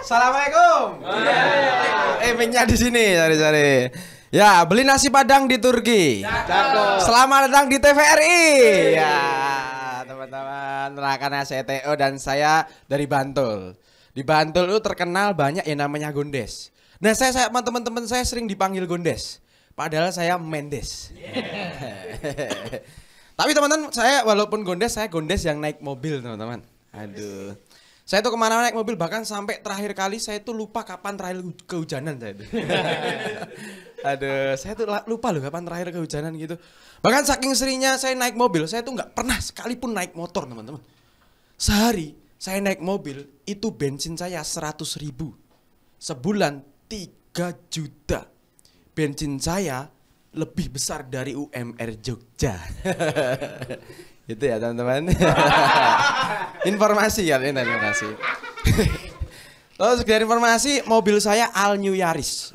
Assalamualaikum. Mic-nya di sini, cari-cari. Ya, beli nasi Padang di Turki. Selamat datang di TVRI. Ya, teman-teman, rekan CTO dan saya dari Bantul. Di Bantul itu terkenal banyak yang namanya Gondes. Nah, saya teman-teman saya sering dipanggil Gondes. Padahal saya Mendes. Tapi teman-teman, saya walaupun Gondes, saya Gondes yang naik mobil, teman-teman. Aduh. Saya tuh kemana-mana naik mobil, bahkan sampai terakhir kali saya tuh lupa kapan terakhir kehujanan saya tuh. Aduh, saya tuh lupa loh kapan terakhir kehujanan gitu. Bahkan saking seringnya saya naik mobil, saya tuh nggak pernah sekalipun naik motor, teman-teman. Sehari saya naik mobil, itu bensin saya 100.000. Sebulan 3 juta. Bensin saya lebih besar dari UMR Jogja. Itu ya teman-teman. Informasi ya, ini informasi. Terus dari informasi, mobil saya All New Yaris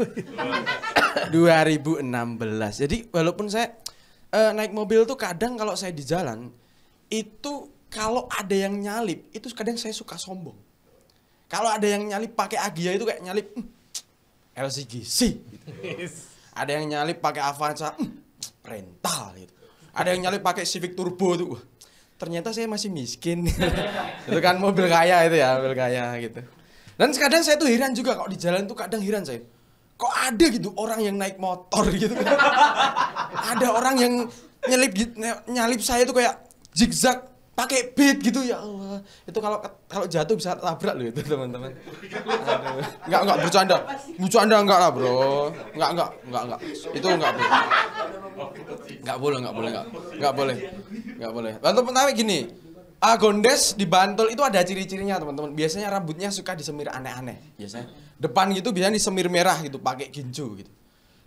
2016. Jadi walaupun saya naik mobil tuh kadang kalau saya di jalan itu kalau ada yang nyalip itu kadang saya suka sombong. Kalau ada yang nyalip pakai Agya itu kayak nyalip LCGC gitu. Ada yang nyalip pakai Avanza rental gitu. Ada yang nyalip pakai Civic Turbo tuh. Wah, ternyata saya masih miskin. Itu kan mobil kaya itu ya, mobil kaya gitu. Dan kadang saya tuh heran juga kalau di jalan tuh kadang heran saya. Kok ada gitu orang yang naik motor gitu. Ada orang yang nyalip saya tuh kayak zigzag pakai beat gitu, ya Allah. Itu kalau jatuh bisa tabrak loh itu, teman-teman. Aduh. Enggak bercanda. Bercanda enggak lah, Bro. Enggak. Itu enggak boleh. Enggak boleh. Bantul pertama gini. Gondes di Bantul itu ada ciri-cirinya, teman-teman. Biasanya rambutnya suka disemir aneh-aneh, biasanya. Depan gitu biasanya disemir merah gitu, pakai gincu gitu.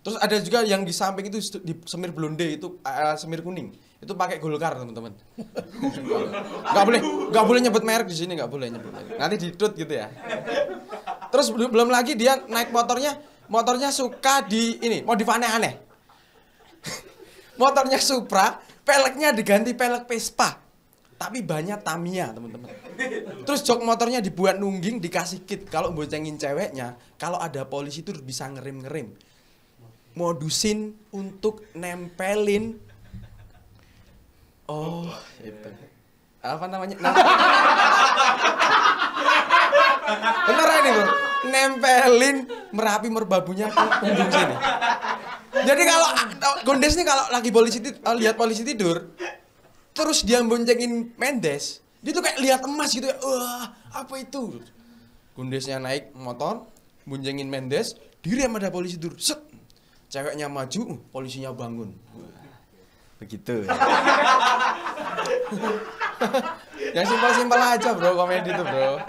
Terus ada juga yang di samping itu disemir blonde itu semir kuning. Itu pakai Golkar, teman-teman. Enggak boleh nyebut merek di sini, enggak boleh nyebut merek. Nanti ditut gitu ya. Terus belum lagi dia naik motornya suka di ini, modif aneh-aneh. Motornya Supra, peleknya diganti pelek Vespa. Tapi banyak Tamiya, teman-teman. Terus jok motornya dibuat nungging, dikasih kit. Kalau boncengin ceweknya, kalau ada polisi itu bisa ngerem-ngerem. Modusin untuk nempelin. Oh, itu. Apa namanya? Bener ini, Bro. Nempelin Merapi merbabunya ke punggung sini. Jadi kalau Gondes nih kalau lagi lihat polisi tidur, terus dia boncengin Mendes, dia tuh kayak lihat emas gitu ya. Wah, apa itu? Gondesnya naik motor, boncengin Mendes, direm ada polisi tidur. Set. Ceweknya maju, polisinya bangun. Begitu. Yang simpel-simpel aja, Bro, komedi itu, Bro.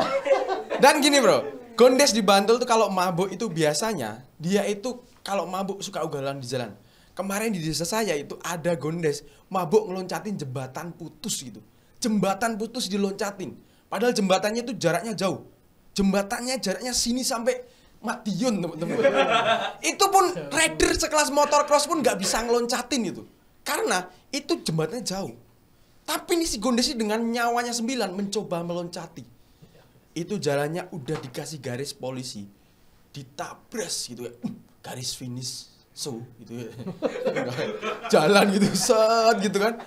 Dan gini, Bro, Gondes di Bantul tuh kalau mabuk itu biasanya dia itu kalau mabuk suka ugalan di jalan. Kemarin di desa saya itu ada Gondes mabuk ngeloncatin jembatan putus gitu. Jembatan putus diloncatin. Padahal jembatannya itu jaraknya jauh. Jembatannya jaraknya sini sampai Madiun, teman-teman. Itu pun rider sekelas motor cross pun nggak bisa ngeloncatin itu. Karena itu jembatannya jauh. Tapi ini si Gondes dengan nyawanya 9 mencoba meloncati. Itu jalannya udah dikasih garis polisi. Ditabras gitu ya. Garis finish. So gitu ya. Jalan gitu set gitu kan.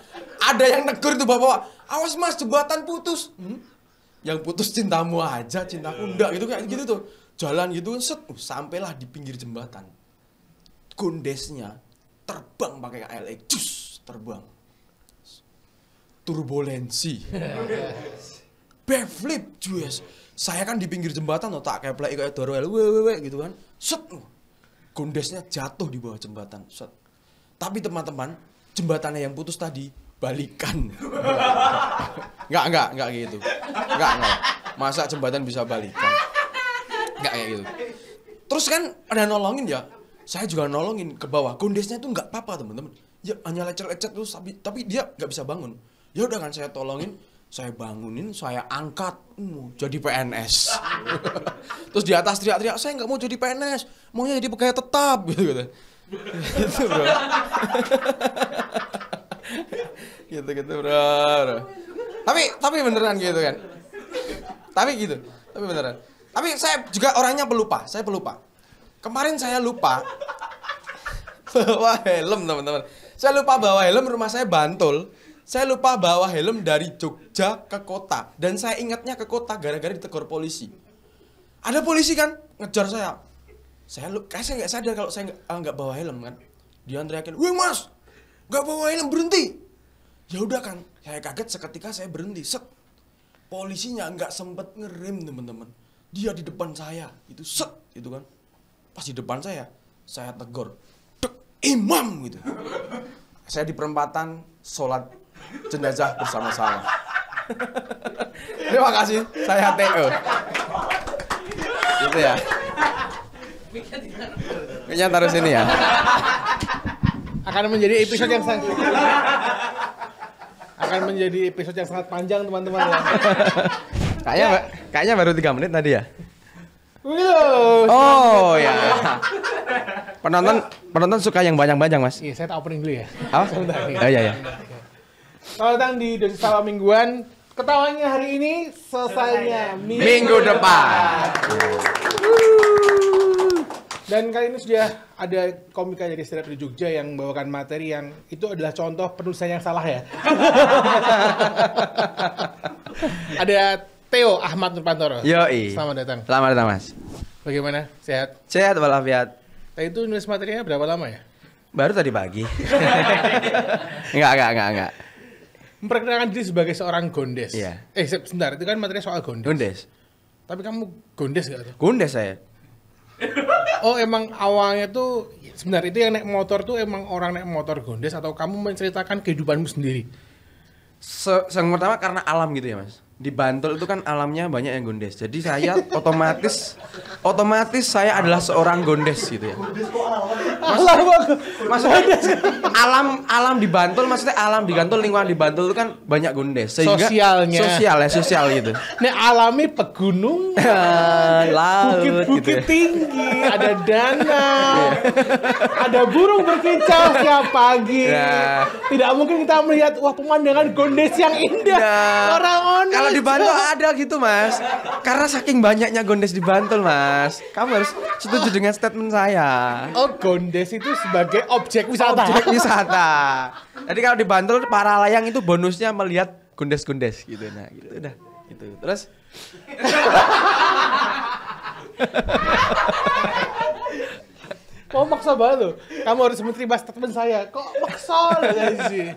Ada yang negur itu bapak, awas mas jembatan putus. Yang putus cintamu aja, cintaku enggak gitu kayak gitu tuh. Jalan gitu set sampailah di pinggir jembatan. Gondesnya terbang pakai KLX, cus terbang. Turbulensi. Backflip, cuys. Saya kan di pinggir jembatan tuh tak keplek kayak dorel gitu kan. Set. Gondesnya jatuh di bawah jembatan. Set. Tapi teman-teman, jembatannya yang putus tadi balikan. Enggak gitu. Enggak. Masa jembatan bisa balikan? Enggak kayak gitu. Terus kan ada nolongin ya. Saya juga nolongin ke bawah. Gondesnya tuh enggak apa-apa, teman-teman. Ya hanya lecet-lecet terus tapi dia enggak bisa bangun. Ya udah kan saya tolongin, saya bangunin, saya angkat jadi PNS. Terus di atas teriak-teriak, saya nggak mau jadi PNS, maunya jadi pegawai tetap gitu. Gitu, Bro. Gitu bro. Tapi beneran gitu kan. Tapi beneran. Tapi saya juga orangnya pelupa. Kemarin saya lupa bawa helm teman-teman. Saya lupa bawa helm, rumah saya Bantul. Saya lupa bawa helm dari Jogja ke kota. Dan saya ingatnya ke kota gara-gara ditegur polisi. Ada polisi kan ngejar saya. Saya nggak sadar kalau saya nggak bawa helm kan. Dia teriakin, "Wih mas, nggak bawa helm, berhenti!" Ya udah kan, saya kaget seketika saya berhenti. Set. Polisinya nggak sempet ngerem teman-teman. Dia di depan saya, itu set, gitu kan. Pas di depan saya tegur, "Dek, imam!" gitu. Saya di perempatan sholat jenazah bersama-sama. Terima kasih, saya Theo. Gitu ya. Mic-nya taruh sini ya. Akan menjadi episode yang sangat panjang teman-teman ya. Kayaknya baru 3 menit tadi ya. Oh ya. Penonton suka yang banyak-banyak mas. Iya, saya tak opening dulu ya. Apa? Iya. Selamat datang di Dosis Tawa Mingguan. Ketawanya hari ini, selesainya minggu depan. Dan kali ini sudah ada komika dari stand up di Jogja yang membawakan materi yang itu adalah contoh penulisan yang salah ya. Ada Theo Ahmad Nurpantoro. Yoi. Selamat datang. Selamat datang mas. Bagaimana? Sehat? Sehat walafiat. Tadi itu nulis materinya berapa lama ya? Baru tadi pagi. Enggak. Memperkenalkan diri sebagai seorang gondes. Iya. Sebentar, itu kan materi soal gondes. Gondes. Tapi kamu gondes gak tuh? Gondes saya. Oh emang awalnya tuh sebenarnya itu yang naik motor tuh emang orang naik motor gondes atau kamu menceritakan kehidupanmu sendiri? Yang pertama karena alam gitu ya mas. Di Bantul itu kan alamnya banyak yang gondes. Jadi saya otomatis saya adalah seorang gondes gitu ya. Maksudnya alam di Bantul, maksudnya alam di Bantul, lingkungan di Bantul itu kan banyak gondes. Sehingga sosial gitu. Nek alami pegunung, laut, bukit-bukit gitu. tinggi, ada danau, ada burung berkicau setiap pagi. Ya. Tidak mungkin kita melihat pemandangan gondes yang indah. Orang-orang kalau di Bantul ada gitu mas. Karena saking banyaknya gondes di Bantul mas. Kamu harus setuju dengan statement saya. Oh, gondes itu sebagai objek wisata. Jadi kalau di Bantul para layang itu bonusnya melihat gondes-gondes gitu. Nah, gitu udah. Gitu. Terus kok maksa banget loh. Kamu harus menerima statement saya. Kok maksa sih?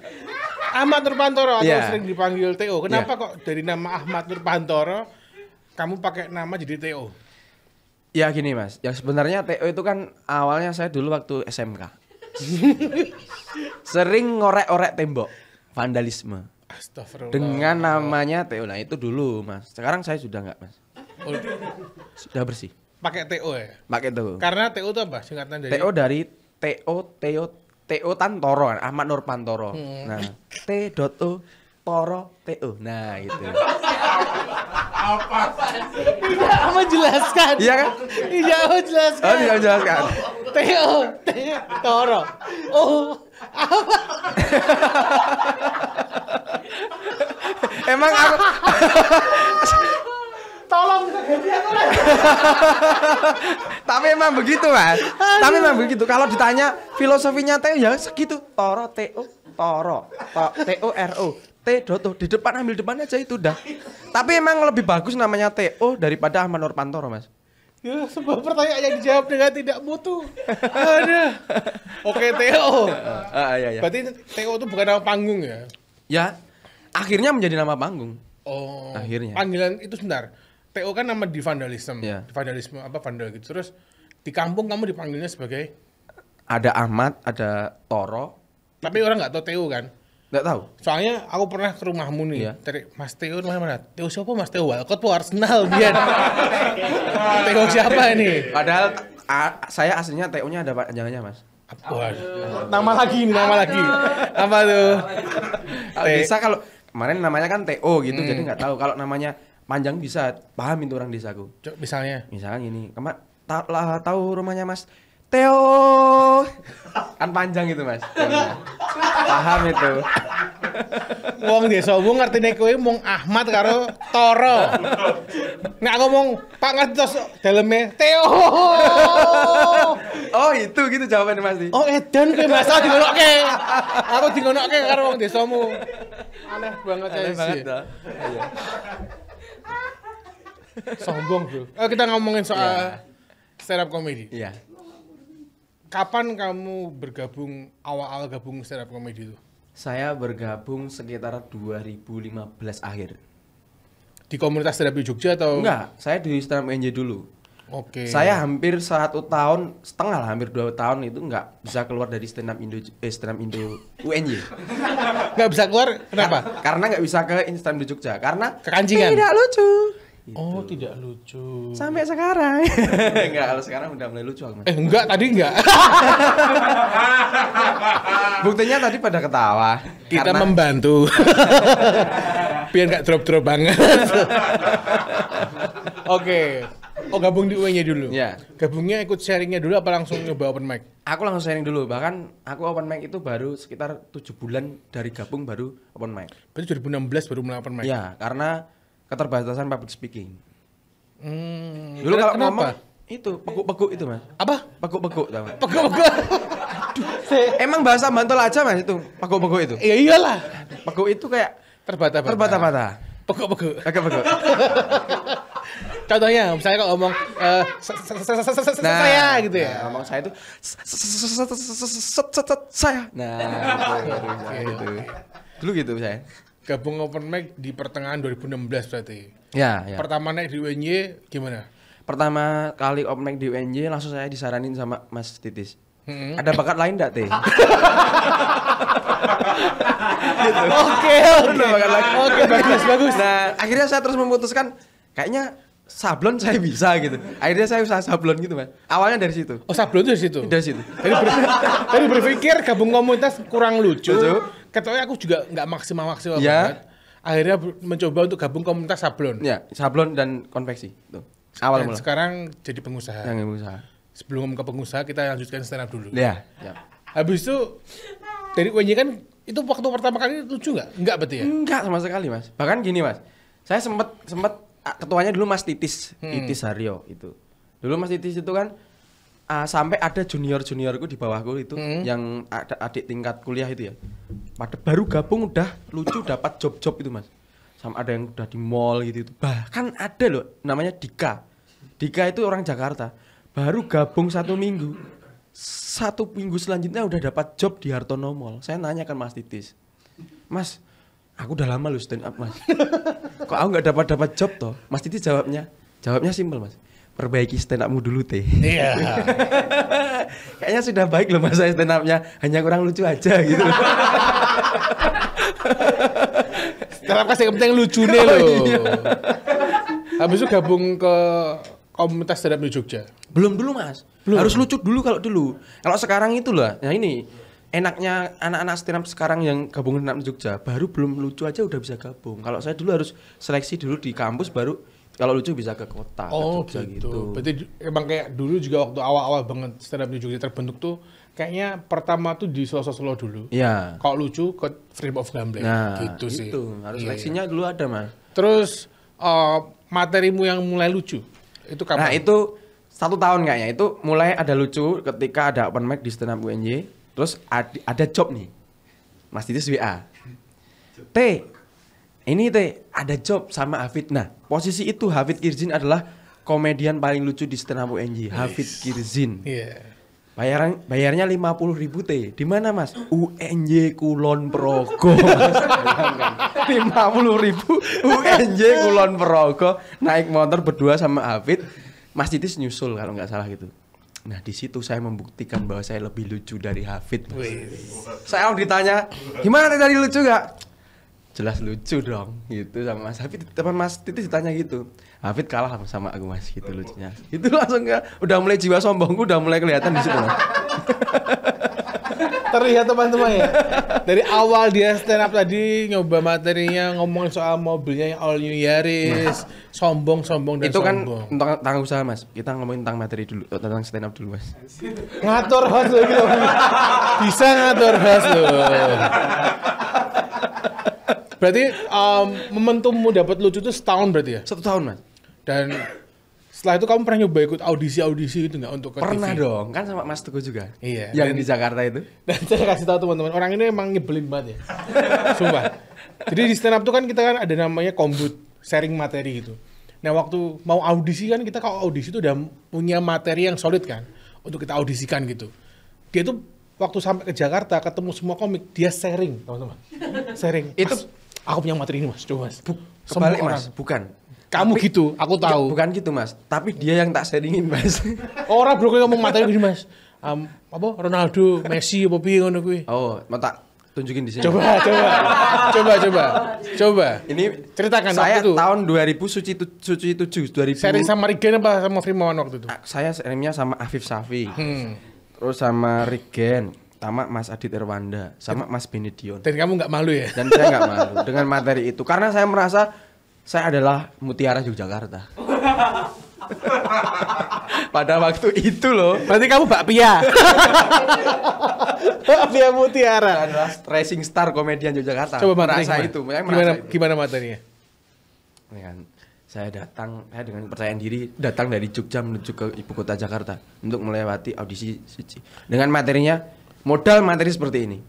Ahmad Nurpantoro atau sering dipanggil Theo. Kenapa kok dari nama Ahmad Nurpantoro kamu pakai nama jadi Theo? ya gini mas, yang sebenarnya Theo itu kan awalnya saya dulu waktu SMK sering ngorek-orek tembok, vandalisme. Astagfirullah. Dengan namanya Theo. Nah itu dulu mas. Sekarang saya sudah enggak mas. Sudah bersih. Pakai Theo ya? Pakai Theo. Karena Theo itu apa? Singkatan dari? Theo dari Theo Tantoro, Ahmad Nurpantoro. Nah, T.O. Toro Theo. Nah, gitu. Tidak menjelaskan. Iya kan? Tidak menjelaskan. Oh, tidak menjelaskan. Theo Toro. Oh, apa? Emang aku Tolong kita gantian oleh. Tapi emang begitu, Mas. Tapi emang begitu. Kalau ditanya filosofinya Theo ya segitu. Toro Theo, Toro. T-O-R-O. T.O. Di depan ambil depan aja itu udah. Tapi emang lebih bagus namanya Theo daripada Ahmad Nurpantoro, Mas. Ya, sebuah pertanyaan yang dijawab dengan tidak mutu. Aduh. Oke, Theo. Iya. Berarti Theo itu bukan nama panggung ya? Ya, akhirnya menjadi nama panggung. Oh. Akhirnya. Panggilan itu sebentar. Theo kan nama di vandalisme. Ya. Di vandalisme apa vandal gitu. Terus di kampung kamu dipanggilnya sebagai? Ada Ahmad, ada Toro. Tapi orang nggak tahu Theo kan? Nggak tahu. Soalnya aku pernah ke rumahmu nih, Iya. cari Mas Theo mana? Theo siapa Mas Theo? Walcott tuh Arsenal dia. Theo siapa ini? Padahal saya aslinya Theo-nya ada panjangannya, Mas. Nama lagi nih, nama lagi. Apa tuh? Bisa kalau kemarin namanya kan Theo gitu, jadi nggak tahu. Kalau namanya panjang bisa paham itu orang desaku. Misalnya gini, tahu rumahnya Mas Theo, kan panjang itu Mas. Paham itu. Wong desamu ngertine kowe mung Ahmad karo Toro. Nek ngomong Pak ngertos daleme Theo. Oh, itu gitu jawabannya Mas. Oh, edan kowe Mas dingonokke. Aku dingonokke karo wong desamu. Aneh banget ya. Aneh banget dah. Sombong, Bro. Kita ngomongin soal stand up comedy. Iya. Kapan kamu bergabung awal-awal gabung stand up comedy itu? Saya bergabung sekitar 2015 akhir. Di komunitas stand up di Jogja atau? Enggak, saya di stand up UNJ dulu. Oke. Saya hampir 1 tahun setengah lah, hampir 2 tahun itu nggak bisa keluar dari stand up Indo UNJ. Nggak bisa keluar, kenapa? Karena nggak bisa ke stand up di Jogja, karena Kekancingan? tidak lucu. Gitu. Oh, tidak lucu. Sampai sekarang. Enggak, kalau sekarang udah mulai lucu aku. Enggak, tadi enggak. Buktinya tadi pada ketawa. Kita karena... membantu. Biar nggak drop-drop banget. Oke. Oh, gabung di UNY dulu? Iya. Gabungnya ikut sharingnya dulu apa langsung nyoba open mic? Aku langsung sharing dulu, bahkan aku open mic itu baru sekitar 7 bulan dari gabung baru open mic. Berarti 2016 baru mulai open mic? Iya, karena keterbatasan public speaking. Dulu Kenapa? kalau ngomong itu peguk-peguk itu Mas. Apa? Peguk-peguk tau Mas. Peguk-peguk. Emang bahasa Bantul aja Mas itu, peguk-peguk itu. Iya iyalah. Peguk itu kayak Terbata-bata. Peguk-peguk. Peguk-peguk. Contohnya, misalnya kalau ngomong saya gitu ya. Ngomong saya itu saya. Nah, gitu. Dulu gitu saya. Gabung open mic di pertengahan 2016 berarti. Ya. Pertama naik di UNY gimana? Pertama kali open mic di UNJ langsung saya disaranin sama Mas Titis. Ada bakat lain enggak, Teh? Gitu. Oke, bagus. Nah, akhirnya saya terus memutuskan kayaknya sablon saya bisa gitu. Akhirnya saya usaha sablon gitu, Mas. Awalnya dari situ. Oh, sablon dari situ. Dari situ. Tadi berpikir gabung komunitas kurang lucu. Katanya aku juga nggak maksimal banget. Akhirnya mencoba untuk gabung komunitas sablon. Ya, sablon dan konveksi. Tuh. Awal mula. Sekarang jadi pengusaha. Yang pengusaha. Sebelum ke pengusaha kita lanjutkan stand up dulu. Ya. Habis itu dari UNY kan itu waktu pertama kali lucu nggak? Nggak berarti ya? Enggak sama sekali, Mas. Bahkan gini, Mas. Saya sempat ketuanya dulu Mas Titis, Titis Haryo itu. Dulu Mas Titis itu kan sampai ada juniorku di bawahku itu yang ada adik tingkat kuliah itu ya. Pada baru gabung udah lucu dapat job itu Mas. Sama ada yang udah di mall gitu. Bahkan ada loh namanya Dika. Dika itu orang Jakarta. Baru gabung 1 minggu. 1 minggu selanjutnya udah dapat job di Hartono Mall. Saya nanya kan Mas Titis. Mas, aku udah lama lu stand up Mas. Kok aku nggak dapat job toh? Mas Titis jawabnya simpel Mas. Perbaiki stand upmu dulu Teh. Iya. Kayaknya sudah baik loh Mas saya stand upnya, hanya kurang lucu aja gitu. Stand up kasih penting lucunya loh. Iya. Habis itu gabung ke komunitas stand up di Jogja. Belum dulu Mas. Harus lucu dulu kalau dulu. Kalau sekarang itu lah. Nah ini enaknya anak-anak stand up sekarang yang gabung stand up di Jogja, baru belum lucu aja udah bisa gabung. Kalau saya dulu harus seleksi dulu di kampus baru kalau lucu bisa ke kota, ke Jogja gitu. Berarti emang kayak dulu juga waktu awal-awal banget stand up di Jogja terbentuk tuh kayaknya pertama tuh di Solo di dulu. Iya. Kalau lucu ke Freedom of Gambling gitu sih. Itu harus seleksinya dulu ada Mas. Terus materimu yang mulai lucu itu kapan? Nah itu 1 tahun kayaknya. Itu mulai ada lucu ketika ada open mic di stand up UNJ. Terus ada job nih. Mas Titis WA. Ini ada job sama Hafid. Nah, posisi itu Hafid Kirzin adalah komedian paling lucu di stand up UNJ. Hafid Kirzin. Iya. Bayarnya 50.000 Di mana Mas? UNJ Kulon Progo. 50.000 UNJ Kulon Progo. Naik motor berdua sama Hafid. Mas Titis nyusul kalau nggak salah gitu. Nah di situ saya membuktikan bahwa saya lebih lucu dari Hafid. Saya ditanya, gimana tadi lucu gak? Jelas lucu dong, gitu sama Mas Hafid. Teman Mas Titis ditanya gitu, Hafid kalah sama aku Mas, gitu lucunya. Itu langsung udah mulai jiwa sombongku udah mulai kelihatan di situ Mas. Terlihat teman-teman ya. Dari awal dia stand up tadi nyoba materinya ngomongin soal mobilnya yang All New Yaris, sombong dan itu kan sombong. tentang usaha Mas. Kita ngomongin tentang materi dulu, tentang stand up dulu Mas. Ngatur host gitu. Bisa ngatur host loh. Berarti momentummu dapat lucu itu setahun berarti ya? 1 tahun mas. Dan setelah itu kamu pernah nyoba ikut audisi itu nggak untuk ke Pernah TV? dong, kan sama Mas Teguh juga. Iya. Yang di Jakarta itu. Dan saya kasih tahu teman-teman, orang ini emang nyebelin banget ya. Sumpah. Jadi di stand up tuh kan kita kan ada namanya kombut, sharing materi gitu. Nah waktu mau audisi kan kita kalau audisi tuh udah punya materi yang solid kan untuk kita audisikan gitu. Dia tuh waktu sampai ke Jakarta ketemu semua komik, dia sharing teman-teman. Sharing. Itu aku punya materi ini mas, coba mas. Kebalik mas, bukan. Kamu Tapi, gitu, aku tahu. Bukan gitu mas, tapi dia yang tak sharingin mas. Orang bro ngomong materi gini mas. Apa Ronaldo, Messi, apa piye ngono kuwi. Oh, mau tak tunjukin di sini. Coba. Ini ceritakan saya waktu itu. tahun 2000 suci 2000. Sharing sama Rigen apa sama Frimawan waktu itu? Saya sharingnya sama Afif Safi. Terus sama Rigen, sama Mas Adit Erwanda, sama Mas Benedion. Dan kamu nggak malu ya? Dan saya nggak malu dengan materi itu karena saya merasa saya adalah mutiara Yogyakarta. Pada waktu itu loh. Berarti kamu bakpia. Bakpia mutiara. Adalah rising star komedian Yogyakarta. Coba materi merasa itu. Gimana materinya? Ini kan, saya dengan kepercayaan diri datang dari Jogja menuju ke ibu kota Jakarta untuk melewati audisi suci. Dengan materinya, modal materi seperti ini.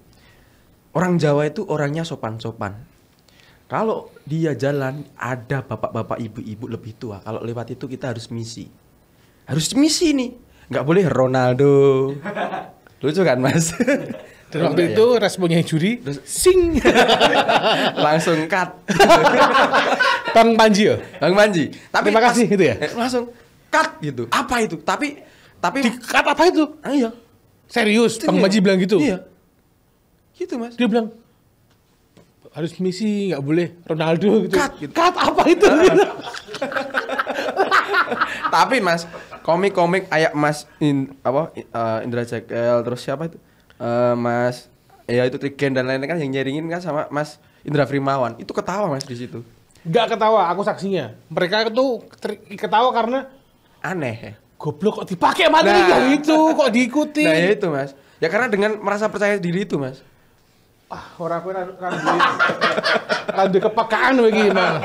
Orang Jawa itu orangnya sopan-sopan. Kalau dia jalan ada bapak-bapak ibu-ibu lebih tua. Kalau lewat itu kita harus misi. Harus misi nih. Nggak boleh Ronaldo. Lucu kan mas? Dan waktu itu responnya juri sing. Langsung cut. Bang Panji ya? Bang Panji. Tapi terima kasih gitu ya? Langsung cut gitu. Apa itu? Tapi di cut apa itu? Iya. Serius? Itu Bang iya. Panji bilang gitu? Iya. Gitu mas. Dia bilang harus misi, nggak boleh Ronaldo gitu. Cut, gitu. Cut apa itu? Tapi mas, komik-komik kayak Mas Indra Jekyll, terus siapa itu? Mas, ya itu Trigen dan lain-lain kan yang nyaringin kan sama Mas Indra Frimawan. Itu ketawa mas di situ. Nggak ketawa, aku saksinya. Mereka tuh ketawa karena Aneh ya. goblok kok dipakai materi kayak gitu, kok diikuti. Nah ya itu mas. Ya karena dengan merasa percaya diri itu mas. Orang aku randu kepekaan bagaimana.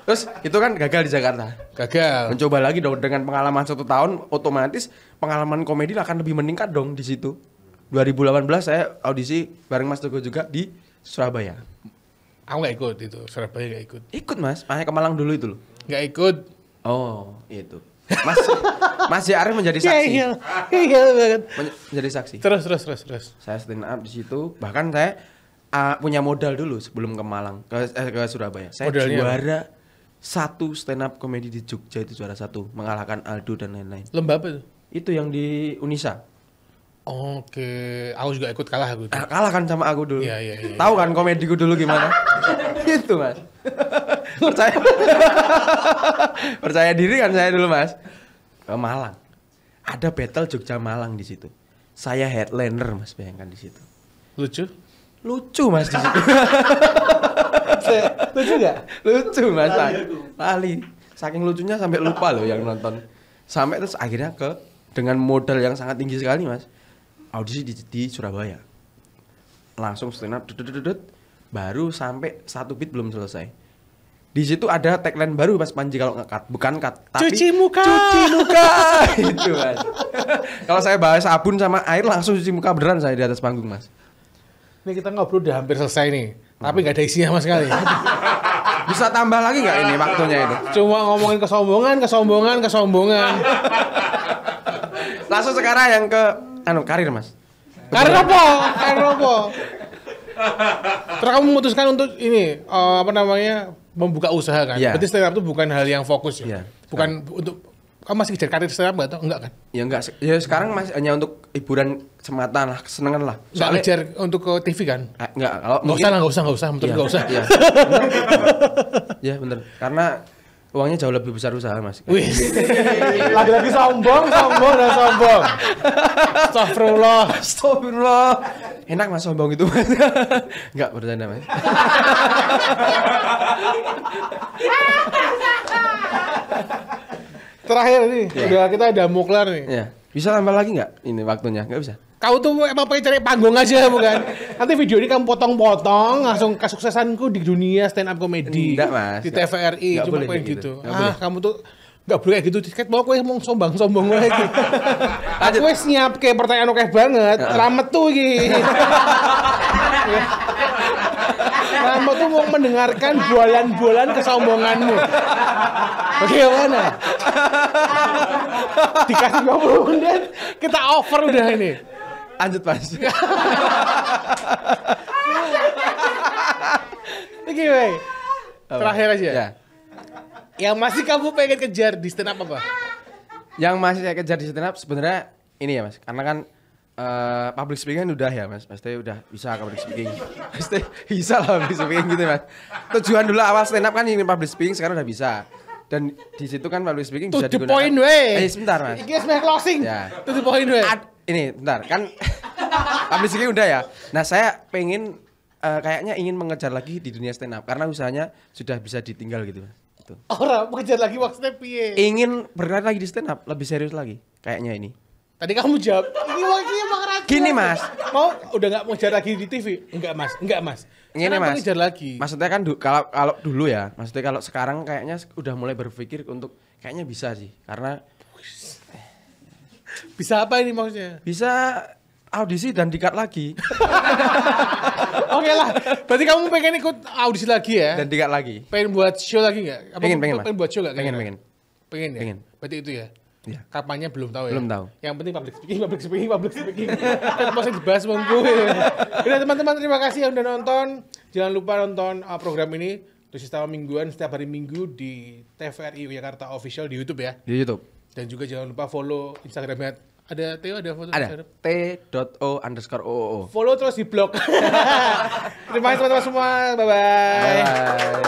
Terus itu kan gagal di Jakarta. Gagal. Mencoba lagi dong dengan pengalaman 1 tahun, otomatis pengalaman komedi akan lebih meningkat dong di situ. 2018 saya audisi bareng Mas Teguh juga di Surabaya. Aku nggak ikut itu, Surabaya nggak ikut. Ikut mas, makanya ke Malang dulu itu loh. Nggak ikut. Oh itu. Mas Arif menjadi saksi. Iya banget. Menjadi saksi. Terus. Saya stand up di situ. Bahkan saya punya modal dulu sebelum ke Malang, ke Surabaya. Saya Modalnya juara 1 stand up komedi di Jogja, itu juara 1, mengalahkan Aldo dan lain-lain. Lomba apa itu? Itu yang di Unisa. Oke, aku juga ikut kalah aku. Kalah kan sama aku dulu. Iya. Tahu kan komediku dulu gimana? Itu mas. Percaya diri kan saya dulu mas. Ke Malang. Ada battle Jogja Malang di situ. Saya headliner mas, bayangkan di situ. Lucu mas di situ. Lucu nggak? Lucu mas. Lali. Saking lucunya sampai lupa loh yang nonton. Sampai terus akhirnya dengan modal yang sangat tinggi sekali mas. Audisi di Surabaya. Langsung stand up baru sampai 1 beat belum selesai. Di situ ada tagline baru Mas Panji kalau nge-cut, bukan cut tapi cuci muka. Itu mas. Kalau saya bahas sabun sama air langsung cuci muka beneran saya di atas panggung mas. Ini kita ngobrol udah hampir selesai nih, tapi nggak ada isinya sama sekali. Bisa tambah lagi nggak ini waktunya itu? Cuma ngomongin kesombongan. Langsung sekarang yang ke karir mas. Karir apa? Terus kamu memutuskan untuk ini membuka usaha kan? Yeah. Berarti stand up itu bukan hal yang fokus ya? Yeah. Bukan untuk kamu masih kejar karir stand up nggak? Enggak kan? Ya enggak. Ya sekarang masih hanya untuk hiburan semata lah, kesenangan lah. Nggak kejar untuk ke TV kan? Enggak. Kalau nggak usah. Betul nggak usah. Iya. Ya bener. Karena uangnya jauh lebih besar usaha mas. Wih, lagi-lagi sombong. Astagfirullah. Enak mas sombong itu mas. Enggak bercanda mas. Terakhir nih, kita udah mau kelar nih. Ya. Bisa tambah lagi nggak ini waktunya? Nggak bisa. Kau tuh emang pengen cari panggung aja bukan? Nanti video ini kamu potong-potong langsung kesuksesanku di dunia stand up comedy. Enggak, Mas. Di TVRI Enggak cuma boleh pengen kayak gitu. gitu. Enggak boleh. Kamu tuh enggak boleh kayak gitu. Tiket mau kowe mau sombong-sombong wae iki. Aku wis nyiap kayak pertanyaan oke banget. Ramet tuh iki. Ramet tuh mau mendengarkan bualan-bualan kesombonganmu. Bagaimana? Dikasih 20 menit kita over udah ini. Lanjut, Mas. Oke, weh. Terakhir aja. Ya. Yang masih kamu pengen kejar di stand up apa? Yang masih saya kejar di stand up sebenarnya ini ya, Mas. Karena kan public speaking udah ya, Mas. Pasti udah bisa public speaking. Pasti bisa lah public speaking gitu, Mas. Tujuan dulu awal stand up kan ingin public speaking, sekarang udah bisa. Dan di situ kan public speaking bisa To the digunakan. point, weh. Sebentar, Mas. Iki wis closing. Ya. To the point, weh. Ini bentar kan public speaking udah ya. Nah, saya pengen kayaknya ingin mengejar lagi di dunia stand up karena usahanya sudah bisa ditinggal gitu, Mas. Gitu. Orang mengejar lagi maksudnya piye? Ingin berkarya lagi di stand up, lebih serius lagi kayaknya ini. Tadi kamu jawab, ini emang ragu. Gini, Mas. Mau udah enggak mengejar lagi di TV? Enggak, Mas. Ini, Kenapa Mas. mengejar lagi? Maksudnya kan kalau dulu ya, maksudnya kalau sekarang kayaknya udah mulai berpikir untuk kayaknya bisa sih. Karena Bisa apa ini maksudnya? bisa audisi dan di-cut lagi Oke lah. Berarti kamu pengen ikut audisi lagi ya? dan di-cut lagi. Pengen buat show lagi enggak? Pengen, Mas. Pengen buat show enggak? Pengen. Pengen ya? Pengen. Berarti itu ya? Iya. Kapannya belum tahu ya? Belum tahu. Yang penting public speaking. Kan masih dibahas sama gue. Udah teman-teman, terima kasih yang udah nonton. Jangan lupa nonton program ini Dosis Tawa Mingguan setiap hari Minggu di TVRI Jakarta Official di YouTube ya. Di YouTube. Dan juga jangan lupa follow Instagramnya. Ada Theo, ada foto Ada Instagram? t.o_oo. Follow terus di blog. Terima kasih teman-teman semua. Bye-bye. Bye.